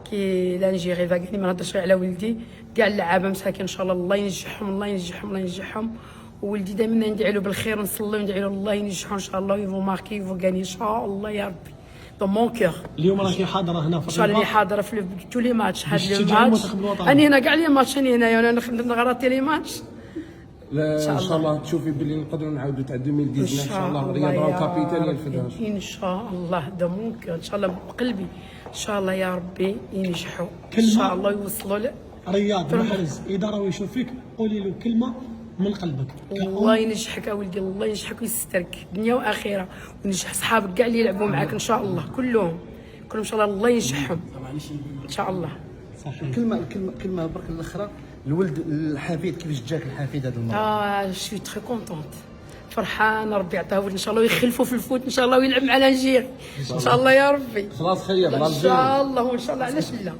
كي لا نجي غير كاع ما نهضرش على ولدي، كاع اللعابه مساكين ان شاء الله الله ينجحهم الله ينجحهم الله ينجحهم. وولدي دائما ندعي له بالخير ونصلي وندعي له الله ينجحو ان شاء الله ويفو ماركي يفو غاني ان شاء الله يا ربي دون مون كور. اليوم راكي حاضره هنا في ان شاء الله راني حاضره في تو لي ماتش. هاد لي ماتش المنتخب الوطني. راني هنا كاع لي ماتش راني هنايا وانا نخدم غراتي لي ماتش. لا ان شاء الله تشوفي باللي نقدروا نعاودوا تاع 2019 ان شاء الله الرياضه وكابيتان الفداش ان شاء الله دون مون كور ان شاء الله بقلبي ان شاء الله يا ربي ينجحوا ان شاء الله يوصلوا رياض محرز اذا راه يشوف فيك قولي له كلمه من قلبك. الله ينجحك اولدي الله ينجحك ويسترك دنيا واخره وينجح صحابك كاع اللي يلعبوا معاك ان شاء الله كلهم ان شاء الله الله ينجحهم ان شاء الله. صحيح. كلمه برك الاخرى الولد الحفيد كيفاش جاك الحفيد هذا المره؟ شوي تري كونطونت فرحانه ربي يعطيه ولد ان شاء الله ويخلفوا في الفوت ان شاء الله ويلعب مع الجيري ان شاء الله يا ربي خلاص خير ان شاء الله وان شاء الله علاش لا.